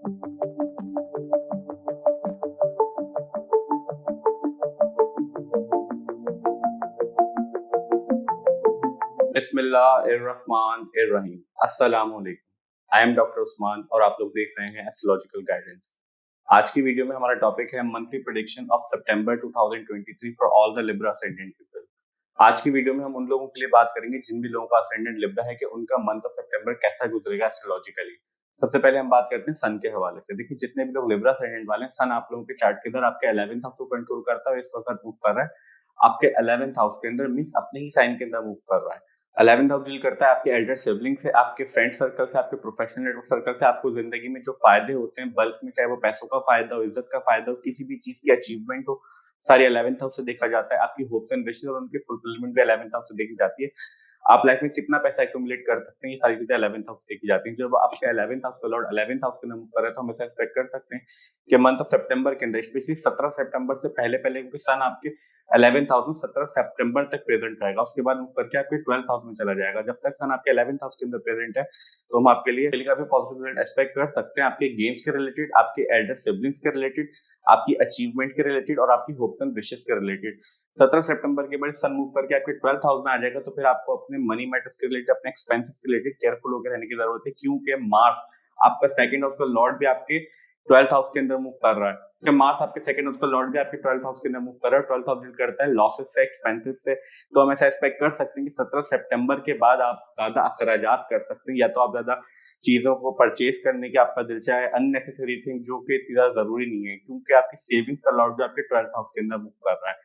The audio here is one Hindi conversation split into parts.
बिस्मिल्लाहिर्रहमानिर्रहीम। अस्सलाम वालेकुम। आई एम डॉक्टर उस्मान और आप लोग देख रहे हैं एस्ट्रोलॉजिकल गाइडेंस। आज की वीडियो में हमारा टॉपिक है monthly prediction of September 2023 for all the Libra ascendant people. आज की वीडियो में हम उन लोगों के लिए बात करेंगे जिन भी लोगों का असेंडेंट लिब्रा है कि उनका मंथ ऑफ सितंबर कैसा गुजरेगा एस्ट्रोलॉजिकली। सबसे पहले हम बात करते हैं सन के हवाले से। देखिए, जितने भी लोग लिब्रा असेंडेंट वाले हैं, सन आप लोगों के चार्ट के अंदर आपके 11th हाउस को कंट्रोल करता है। इस वक्त मूव कर रहा है आपके 11th हाउस के अंदर, मींस अपने ही साइन के अंदर मूव कर रहा है। 11th हाउस डील करता है आपके एल्डर सिबलिंग से, आपके फ्रेंड सर्कल से, आपके प्रोफेशनल नेटवर्क सर्कल से। आपको जिंदगी में जो फायदे होते हैं बल्क में, चाहे वो पैसों का फायदा हो, इज्जत का फायदा हो, किसी भी चीज की अचीवमेंट हो, सारी 11th हाउस से देखा जाता है। आपकी होप्स एंड विशेस और उनकी फुलफिलमेंट भी 11th हाउस से देखी जाती है। आप लाइफ में कितना पैसा एक्यूमुलेट कर सकते हैं, ये सारी चीजें 11th हाउस से देखी जाती हैं। जब आपके 11th हाउस का लॉर्ड 11th हाउस के अंदर मूव कर रहा है तो हम ऐसा एक्सपेक्ट कर सकते हैं कि मंथ ऑफ सितंबर के अंदर, स्पेशली 17 सितंबर से पहले पहले, क्योंकि सन आपके 11th हाउस में 17 सितंबर तक प्रेजेंट रहेगा, उसके बाद मूव करके आपके 12th हाउस में चला जाएगा। जब तक सन आपके 11th हाउस के अंदर प्रेजेंट है तो हम आपके लिए काफी पॉजिटिव रिजल्ट एक्सपेक्ट कर सकते हैं, आपके गेम्स के रिलेटेड, आपके एल्डर सिबलिंग्स के रिलेटेड, आपकी अचीवमेंट के रिलेटेड और आपकी होप्स एंड विशेस के रिलेटेड। 17 सितंबर के बाद सन मूव करके आपके 12th हाउस में आ जाएगा तो फिर आपको अपने मनी मैटर्स के रिलेटेड, अपने एक्सपेंसेस के रिलेटेड केयरफुल होकर रहने की जरूरत है, क्योंकि मार्स आपका सेकंड हाउस का लॉर्ड भी आपके 12th हाउस के अंदर मूव कर रहा है। कि मार्स आपके सेकंड हाउस का लॉर्ड भी आपके 12th हाउस के अंदर मूव कर रहा है। 12th हाउस डील करता है लॉसेस से, एक्सपेंसेस से। तो हम ऐसा एक्सपेक्ट कर सकते हैं कि 17 सितंबर के बाद आप ज्यादा अखराजात कर सकते हैं, या तो आप ज्यादा चीजों को परचेज करने की आपका दिल चाहे, अननेसेसरी थिंग जो कि इतनी ज्यादा जरूरी नहीं है, क्योंकि आपकी सेविंग्स का लॉर्ड जो आपके 12th हाउस के अंदर मूव कर रहा है।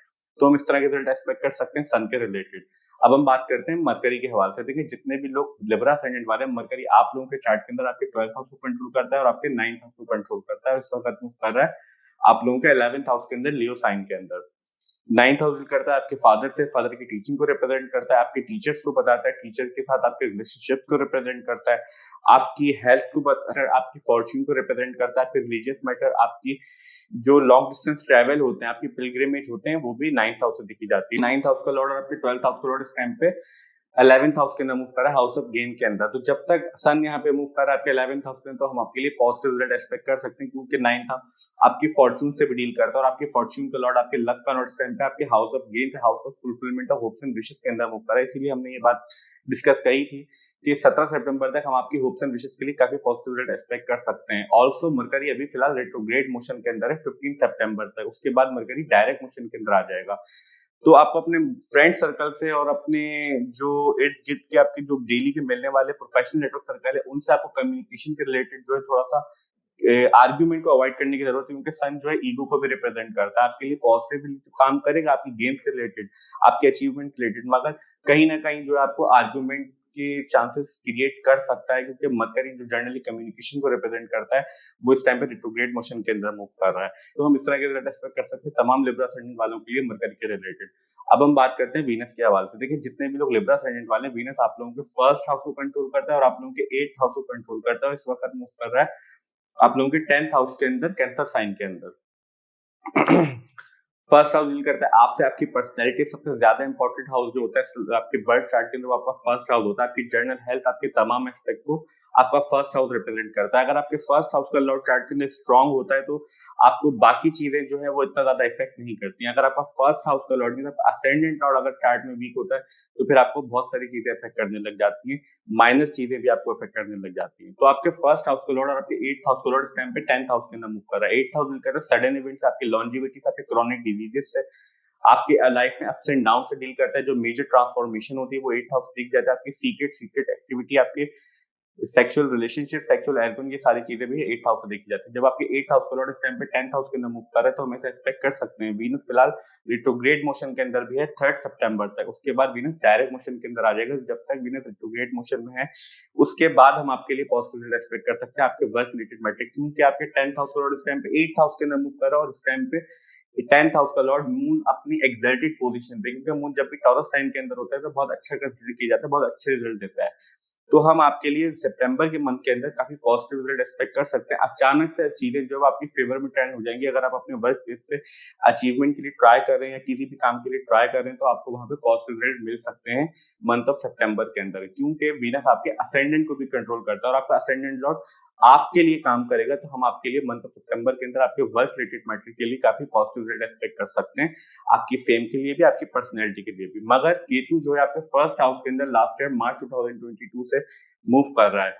तो हम इस तरह के रिजल्ट एक्सपेक्ट कर सकते हैं सन के रिलेटेड। अब हम बात करते हैं मरकरी के हवाले से। देखिए, जितने भी लोग लिब्रा असेंडेंट वाले हैं, मरकरी आप लोगों के चार्ट के अंदर आपके 12th हाउस को कंट्रोल करता है और आपके 9th हाउस को कंट्रोल करता है। इस वक्त मूव कर रहा है आप लोगों के 11th हाउस के अंदर, लियो साइन के अंदर। 9th हाउस करता है आपके फादर से, फादर की टीचिंग को रिप्रेजेंट करता है, आपके टीचर्स को बताता है, टीचर के साथ आपके रिलेशनशिप को रिप्रेजेंट करता है, आपकी हेल्थ को बताता है, आपकी फॉर्च्यून को रिप्रेजेंट करता है, आपके रिलीजियस मैटर, आपकी जो लॉन्ग डिस्टेंस ट्रैवल होते हैं, आपकी पिलग्रिमेज होते हैं, वो भी 9th हाउस से देखी जाती है। 9th हाउस का लॉर्ड और आपके 12th हाउस का लॉर्ड इस टाइम पे 11th हाउस के अंदर मूव कर रहा है, हाउस ऑफ गेन के अंदर। तो जब तक सन यहाँ पे मूव कर रहा है आपके 11th हाउस में, तो हम आपके लिए पॉजिटिव रिजल्ट एक्सपेक्ट कर सकते हैं, क्योंकि 9th हाउस आपकी फॉर्च्यून से भी डील करता है और आपकी फॉर्च्यून का लॉर्ड, आपके लक का लॉर्ड इस टाइम पे आपके हाउस ऑफ गेन से, house of fulfilment of hopes and wishes के अंदर मूव कर रहा है। इसीलिए हमने ये बात डिस्कस कही थी कि 17 सितंबर तक हम आपकी होप्स एंड विशेस के लिए काफी पॉजिटिव रिजल्ट एक्सपेक्ट कर सकते हैं। ऑल्सो मरकरी अभी फिलहाल रेट्रोग्रेड मोशन के अंदर है 15 सितंबर तक, उसके बाद मरकरी डायरेक्ट मोशन के अंदर आ जाएगा। तो आपको अपने फ्रेंड सर्कल से और अपने जो इर्द गिर्द के आपके जो डेली के मिलने वाले प्रोफेशनल नेटवर्क सर्कल है, उनसे आपको कम्युनिकेशन के रिलेटेड जो है थोड़ा सा आर्ग्यूमेंट को अवॉइड करने की जरूरत है, क्योंकि सन जो है ईगो को भी रिप्रेजेंट करता है। आपके लिए पॉजिटिवली तो काम करेगा आपकी गेम्स से रिलेटेड, आपके अचीवमेंट रिलेटेड, मगर कहीं ना कहीं जो है आपको आर्ग्यूमेंट के चांसेस क्रिएट कर सकता है, क्योंकि मरकरी जो जनरली कम्युनिकेशन को रिप्रेजेंट करता है वो इस टाइम पे रिट्रोग्रेड मोशन के अंदर मूव कर रहा है। तो हम इस तरह के रिजल्ट एक्सपेक्ट कर सकते हैं तमाम लिब्रा असेंडेंट वालों के लिए मरकरी के रिलेटेड। अब हम बात करते हैं वीनस के हवाले से। देखिए, जितने भी लोग लिब्रा असेंडेंट वाले हैं, वीनस आप लोगों के फर्स्ट हाउस को कंट्रोल करता है और आप लोगों के 8th हाउस को कंट्रोल करता है। इस वक्त मूव कर रहा है आप लोगों के 10th हाउस के अंदर, कैंसर साइन के अंदर। फर्स्ट हाउस डील करता है आपसे, आपकी पर्सनैलिटी। सबसे ज्यादा इंपॉर्टेंट हाउस जो होता है आपके बर्थ चार्ट के अंदर, वो आपका फर्स्ट हाउस होता है। आपकी जर्नल हेल्थ, आपके तमाम एस्पेक्ट को आपका फर्स्ट हाउस रिप्रेजेंट करता है। अगर आपके फर्स्ट हाउस का लॉर्ड चार्ट के अंदर स्ट्रांग होता है तो आपको बाकी चीजें जो है वो इतना ज्यादा इफेक्ट नहीं करती हैं। अगर आपका फर्स्ट हाउस का लॉर्ड असेंडेंट लॉर्ड अगर चार्ट में वीक होता है तो फिर आपको बहुत सारी चीजें इफेक्ट करने लग जाती हैं, माइनर चीजें भी आपको इफेक्ट करने लग जाती हैं। तो आपके फर्स्ट हाउस का लॉर्ड और आपके 8th हाउस का लॉर्ड इस टाइम पे 10th हाउस के अंदर मूव कर रहा है। 8th हाउस कर रहा है सडन इवेंट्स, आपकी लॉन्जिविटी से, आपके क्रॉनिक डिजीजेस से, आपके लाइफ में अप्स एंड डाउन से डील करता है। जो मेजर ट्रांसफॉर्मेशन होती है वो 8th हाउस दिख जाता है। आपकी सीक्रेट एक्टिविटी, आपके सेक्सुअल रिलेशनशिप, सेक्सुअल एल्गोन, ये सारी चीजें भी 8th हाउस से देखी जाती है। जब आपके 8th हाउस का लॉर्ड इस टाइम पे 10th हाउस के अंदर मूव कर रहा है तो हम ऐसा एक्सपेक्ट कर सकते हैं। वीनस फिलहाल रिट्रोग्रेड मोशन के अंदर भी है 3rd सितंबर तक, उसके बाद वीनस डायरेक्ट मोशन के अंदर आ जाएगा। जब तक वीनस रिट्रोग्रेड मोशन में है उसके बाद हम आपके लिए पॉजिटिव एक्सपेक्ट कर सकते हैं आपके वर्क रिलेटेड मैट्रिक, क्योंकि आपके 10th हाउस का लॉर्ड इस टाइम पे 8th हाउस के अंदर मूव कर रहा है और इस टाइम पे 10th हाउस का लॉर्ड मून अपनी एक्सल्टेड पोजीशन पे, क्योंकि मून जब भी टॉरस साइन के अंदर होता है तो बहुत अच्छा कंसीडर किया जाता है, बहुत अच्छे रिजल्ट देता है। तो हम आपके लिए सितंबर के मंथ के अंदर काफी पॉजिटिव रिजल्ट एक्सपेक्ट कर सकते हैं। अचानक से चीजें जो आपकी फेवर में ट्रेंड हो जाएंगी। अगर आप अपने वर्क प्लेस पे अचीवमेंट के लिए ट्राई कर रहे हैं या किसी भी काम के लिए ट्राई कर रहे हैं तो आपको वहां पे पॉजिटिव रिजल्ट मिल सकते हैं मंथ ऑफ सितंबर के अंदर, क्योंकि वीनस आपके असेंडेंट को भी कंट्रोल करता है और आपका असेंडेंट लॉर्ड आपके लिए काम करेगा, तो हम आपके लिए मंथ ऑफ सितंबर के अंदर आपके वर्क रिलेटेड मैटर के लिए काफी पॉजिटिव एक्सपेक्ट कर सकते हैं, आपकी फेम के लिए भी, आपकी पर्सनैलिटी के लिए भी। मगर केतु जो है आपके फर्स्ट हाउस के अंदर लास्ट ईयर मार्च 2022 से मूव कर रहा है।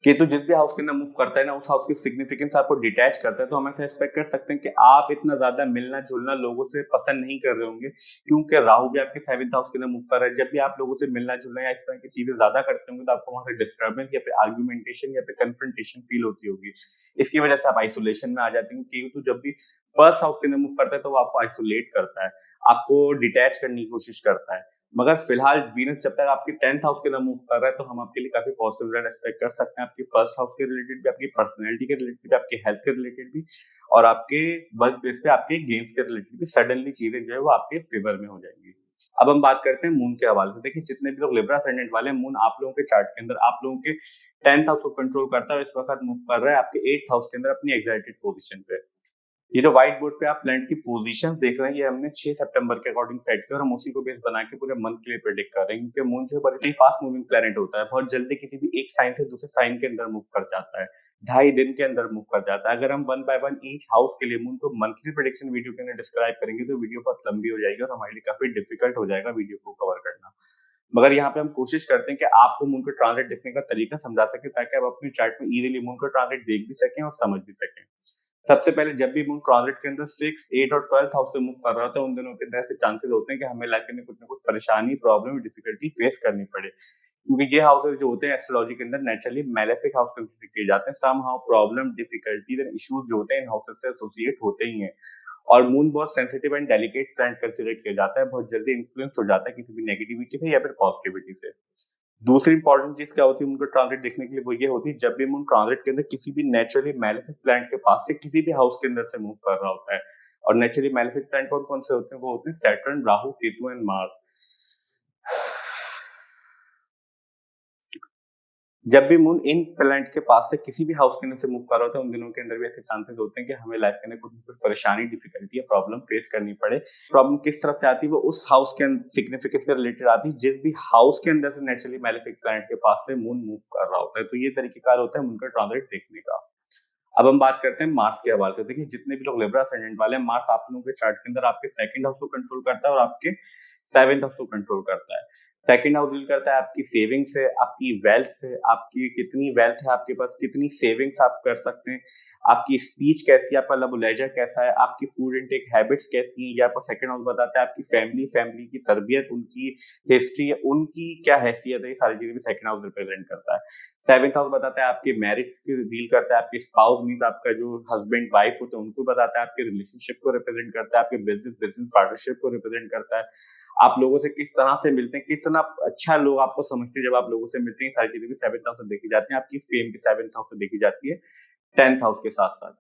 केतु जिस भी हाउस के अंदर मूव करता है ना, उस हाउस की सिग्निफिकेंस आपको डिटैच करता है, तो हम ऐसा एक्सपेक्ट कर सकते हैं कि आप इतना ज्यादा मिलना जुलना लोगों से पसंद नहीं कर रहे होंगे, क्योंकि राहु भी आपके 7th हाउस के अंदर मूव कर रहा है। जब भी आप लोगों से मिलना जुलना या इस तरह की चीजें ज्यादा करते होंगे, तो आपको वहां से डिस्टर्बेंस या फिर आर्ग्यूमेंटेशन या फिर कन्फ्रंटेशन फील होती होगी। इसकी वजह से आप आइसोलेशन में आ जाते हैं। केतु जब भी फर्स्ट हाउस के अंदर मूव करता है, तो वो आपको आइसोलेट करता है, आपको डिटैच करने की कोशिश करता है। मगर फिलहाल वीनस जब तक आपके 10th हाउस के अंदर मूव कर रहा है, तो हम आपके लिए काफी पॉजिटिव रिजल्ट एक्सपेक्ट कर सकते हैं, आपकी फर्स्ट हाउस के रिलेटेड भी, आपकी पर्सनैलिटी के रिलेटेड भी, आपके हेल्थ के रिलेटेड भी, और आपके वर्क प्लेस पे आपके गेम्स के रिलेटेड भी सडनली चीजें जो है वो आपके फेवर में हो जाएंगी। अब हम बात करते हैं मून के हवाले से। देखिए, जितने भी लोग लिब्रा असेंडेंट वाले हैं, मून आप लोगों के चार्ट के अंदर आप लोगों के 10th हाउस को कंट्रोल करता है, इस वक्त मूव कर रहा है आपके 8th हाउस के अंदर अपनी एग्जाइटेड पोजिशन पे। ये जो व्हाइट बोर्ड पे आप प्लैनेट की पोजीशन देख रहे हैं, ये हमने 6 सितंबर के अकॉर्डिंग सेट किया, और हम उसी को बेस बना के पूरे मंथ के लिए प्रेडिक्ट कर रहे हैं, क्योंकि मून जो है बड़ी फास्ट मूविंग प्लैनेट होता है, बहुत जल्दी किसी भी एक साइन से दूसरे साइन के अंदर मूव कर जाता है, 2.5 दिन के अंदर मूव कर जाता है। अगर हम 1 बाय 1 ईच हाउस के लिए मून को मंथली प्रेडिक्शन वीडियो के अंदर डिस्क्राइब करेंगे, तो वीडियो बहुत लंबी हो जाएगी और हमारे लिए काफी डिफिकल्ट हो जाएगा वीडियो को कवर करना। मगर यहाँ पे हम कोशिश करते हैं कि आपको मून को ट्रांसलेट देखने का तरीका समझा सके, ताकि आप अपने चार्ट में इजीली मून को ट्रांसलेट देख भी सकें और समझ भी सकें। सबसे पहले, जब भी मून ट्रांजिट के अंदर 6, 8 और 12th हाउस से मूव कर रहा होता है, उन दिनों के अंदर ऐसे चांसेस होते हैं कि हमें लाइफ में कुछ ना कुछ परेशानी, प्रॉब्लम, डिफिकल्टी फेस करनी पड़े, क्योंकि ये हाउसेस जो होते हैं एस्ट्रोलॉजी के अंदर नेचुरली मैलेफिक हाउस कंसीडर किए जाते हैं। Some how problem, difficulties and issues जो होते हैं इन हाउसेस से एसोसिएट होते ही हैं। और मून बहुत sensitive and delicate planet consider किया जाता है, बहुत जल्दी इन्फ्लुएंस हो जाता है किसी भी नेगेटिविटी से या फिर पॉजिटिविटी से। दूसरी इंपॉर्टेंट चीज क्या होती है उनको ट्रांजिट देखने के लिए, वो ये होती है जब भी मून ट्रांजिट के अंदर किसी भी नेचुरली मैलेफिक प्लैनेट के पास से किसी भी हाउस के अंदर से मूव कर रहा होता है। और नेचुरली मैलेफिक प्लैनेट कौन कौन से होते हैं? वो होते हैं Saturn, Rahu, Ketu and Mars. जब भी मून इन प्लैनेट के पास से किसी भी हाउस के अंदर से मूव कर रहा होता है, उन दिनों के अंदर भी ऐसे चांसेस होते हैं कि हमें लाइफ के अंदर कुछ कुछ परेशानी, डिफिकल्टी या प्रॉब्लम फेस करनी पड़े। प्रॉब्लम किस तरफ से आती है? वो उस हाउस के सिग्निफिकेंस से रिलेटेड आती है, जिस भी हाउस के अंदर से नेचुरली मैलेफिक प्लैनेट के पास से मून मूव कर रहा होता है। तो ये तरीकेकार होता है मून का ट्रांजिट देखने का। अब हम बात करते हैं मार्स के हवाले से। देखिए, जितने भी लोग लिब्रा असेंडेंट वाले हैं, मार्स आप लोगों के चार्ट के अंदर आपके 2nd हाउस को कंट्रोल करता है और आपके 7th हाउस को कंट्रोल करता है। 2nd हाउस डील करता है आपकी सेविंग्स से, आपकी वेल्थ से, आपकी कितनी वेल्थ है आपके पास, कितनी सेविंग्स आप कर सकते हैं, आपकी स्पीच कैसी है, आपका लब लहजा कैसा है, आपकी फूड इनटेक हैबिट्स कैसी हैं, ये आपको 2nd हाउस बताता है। आपकी फैमिली की तरबियत, उनकी हिस्ट्री, उनकी क्या हैसियत है, ये सारी चीजें भी 2nd हाउस रिप्रेजेंट करता है। 7th हाउस बताता है आपके मैरिज की डील करता है, आपके स्पाउस मींस आपका जो हस्बैंड वाइफ होते हैं उनको बताता है, आपके रिलेशनशिप को रिप्रेजेंट करता है, आपके बिजनेस बिजनेस पार्टनरशिप को रिप्रेजेंट करता है, आप लोगों से किस तरह से मिलते हैं, कितना अच्छा लोग आपको समझते हैं जब आप लोगों से मिलते हैं, सारी चीजें भी 7th हाउस से देखी जाती हैं। आपकी फेम भी 7th हाउस से देखी जाती है 10th हाउस के साथ साथ।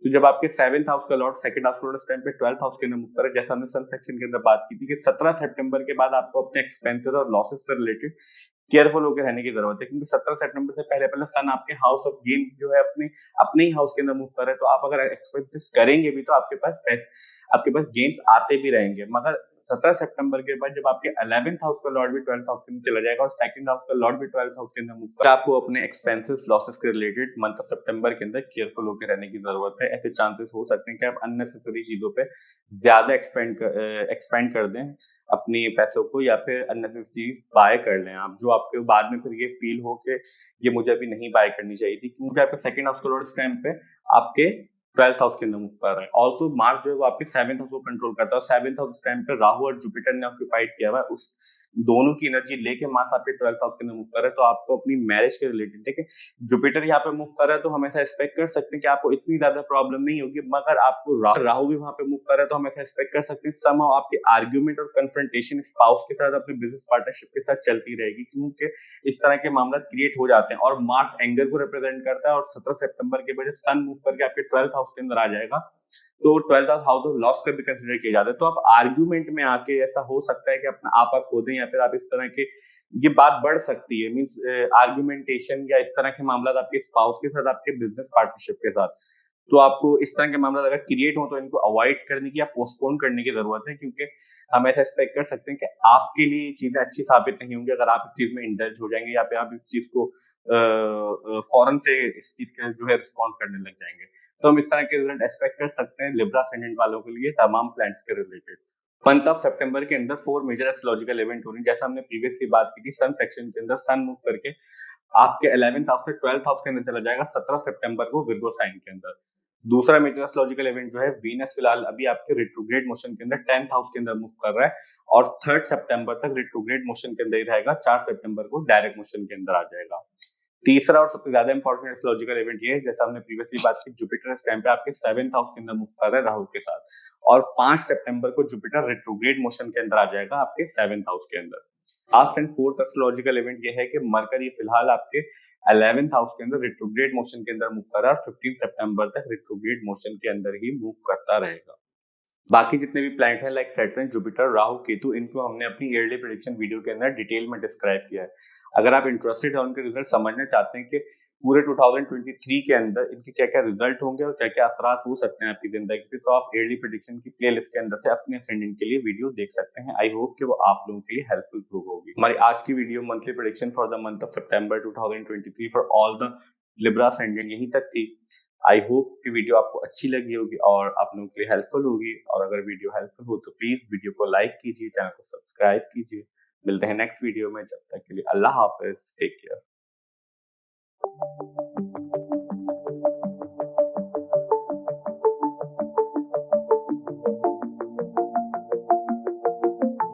तो जब आपके 7th हाउस का लॉर्ड 2nd हाउस का टाइम पे 12th हाउस के अंदर मूव करे, जैसा हमने सन सेक्शन के अंदर बात की थी कि 17 सितंबर के बाद आपको अपने एक्सपेंसेस और लॉसेस से रिलेटेड केयरफुल होकर रहने की जरूरत है, क्योंकि 17 सितंबर से पहले पहले सन आपके हाउस ऑफ गेन जो है अपने ही हाउस के अंदर मूव कर रहे हैं। तो आप अगर एक्सपेंसेस करेंगे भी, तो आपके पास गेन्स आते भी रहेंगे। मगर 17 सितंबर के बाद जब आपके 11th हाउस का लॉर्ड भी 12th हाउस के अंदर चला जाएगा और 2nd हाउस का लॉर्ड भी 12th हाउस के अंदर मूव कर, आपको अपने एक्सपेंसेस लॉसेस के रिलेटेड मंथ ऑफ सितंबर के अंदर केयरफुल होकर रहने की जरूरत है। ऐसे चांसेस हो सकते हैं कि आप अननेसेसरी चीजों पे ज्यादा एक्सपेंड कर दें अपने पैसों को, या फिर अननेसेसरी चीज बाय कर लें आप, जो आपके बाद में फिर ये फील हो कि ये मुझे अभी नहीं बाय करनी चाहिए थी, क्योंकि आपके 2nd हाउस का लॉर्ड इस टाइम पे आपके 12th हाउस के अंदर मूव कर रहा है। ऑल्सो मार्स जो है वो आपके 7th हाउस को कंट्रोल करता है, और 7th हाउस टाइम पे राहु और जुपिटर ने ऑक्यूपाइड किया हुआ है। उस दोनों की एनर्जी लेके मार्स आपके 12th हाउस के अंदर मूव कर रहा है। तो आपको अपनी मैरिज के रिलेटेड, देखिए जुपिटर यहाँ पे मूव कर रहा है, तो हम ऐसा एक्सपेक्ट कर सकते हैं कि आपको इतनी ज्यादा प्रॉब्लम नहीं होगी। मगर आपको राहु भी वहां पे मूव कर रहा है, तो हम ऐसा एक्सपेक्ट कर सकते हैं समहाउ आपकी आर्ग्यूमेंट और कन्फ्रंटेशन स्पाउस के साथ, अपने बिजनेस पार्टनरशिप के साथ चलती रहेगी, क्योंकि इस तरह के मामला क्रिएट हो जाते हैं। और मार्स एंगर को रिप्रेजेंट करता है, और 17 सितंबर के बजे सन मूव करके आपके 12th हाउस के अंदर आ जाएगा, तो 12th हाउस ऑफ लॉस का भी कंसीडर किया जाता है। तो आप आर्ग्यूमेंट में आके ऐसा हो सकता है कि अपना आप खो दें, या फिर आप इस तरह के, ये बात बढ़ सकती है, मींस आर्ग्यूमेंटेशन या इस तरह के मामला आपके स्पाउस के साथ, आपके बिजनेस पार्टनरशिप के साथ। तो आपको इस तरह के मामला अगर क्रिएट हो, तो इनको अवॉइड करने की या पोस्टपोन करने की जरूरत है, क्योंकि हम ऐसा एक्सपेक्ट कर सकते हैं कि आपके लिए चीजें अच्छी साबित नहीं होंगी अगर आप इस चीज में इंडल्ज हो जाएंगे, या फिर आप इस चीज को फौरन से इस चीज का जो है रिस्पॉन्स करने लग जाएंगे। तो हम इस तरह के रिजल्ट एक्सपेक्ट कर सकते हैं लिब्रा असेंडेंट वालों के लिए तमाम प्लैनेट्स के रिलेटेड। मंथ ऑफ सितंबर के अंदर 4 मेजर एस्ट्रोलॉजिकल इवेंट हो रही है। जैसा हमने प्रीवियसली बात की थी, सन सेक्शन के अंदर सन मूव करके आपके 11th हाउस से 12th हाउस के अंदर चला जाएगा 17 सितंबर को विर्गो साइन के अंदर। दूसरा मेजर एस्ट्रोलॉजिकल इवेंट जो है, वीनस फिलहाल अभी आपके रिट्रोग्रेड मोशन के अंदर 10th हाउस के अंदर मूव कर रहा है और 3 सितंबर तक रिट्रोग्रेड मोशन के अंदर ही रहेगा। 4 सितंबर को डायरेक्ट मोशन के अंदर आ जाएगा। तीसरा और सबसे ज्यादा इंपॉर्टेंट एस्ट्रोलॉजिकल इवेंट ये है, जैसा हमने प्रीवियसली बात की, जुपिटर इस टाइम पे आपके 7th हाउस के अंदर मूव कर रहा है राहु के साथ और 5 सितंबर को जुपिटर रिट्रोग्रेड मोशन के अंदर आ जाएगा आपके 7th हाउस के अंदर। Last and fourth astrological event ये है कि मरकरी फिलहाल आपके 11th हाउस के अंदर रिट्रोग्रेड मोशन के अंदर मूव कर रहा है और 15 सितंबर तक रिट्रोग्रेड मोशन के अंदर ही मूव करता रहेगा। बाकी जितने भी प्लैनेट हैं like Saturn, Jupiter, Rahu, Ketu, इनको हमने अपनी ईयरली प्रेडिक्शन वीडियो के अंदर डिटेल में डिस्क्राइब किया है। अगर आप इंटरेस्टेड हैं उनके रिजल्ट समझना चाहते हैं कि पूरे 2023 के अंदर इनके क्या क्या रिजल्ट होंगे और क्या क्या असरात हो सकते हैं आपकी जिंदगी पे, तो आप ईयरली प्रेडिक्शन की प्लेलिस्ट के अंदर से अपने असेंडेंट के लिए वीडियो देख सकते हैं। आई होप कि वो आप लोगों के लिए हेल्पफुल प्रूव होगी। हमारी आज की video monthly prediction for the month of September 2023 for all the Libra ascendant यहीं तक थी। आई होप कि वीडियो आपको अच्छी लगी होगी और आप लोगों के लिए हेल्पफुल होगी। और अगर वीडियो हेल्पफुल हो तो प्लीज वीडियो को लाइक कीजिए, चैनल को सब्सक्राइब कीजिए। मिलते हैं नेक्स्ट वीडियो में, जब तक के लिए अल्लाह हाफिज, टेक केयर।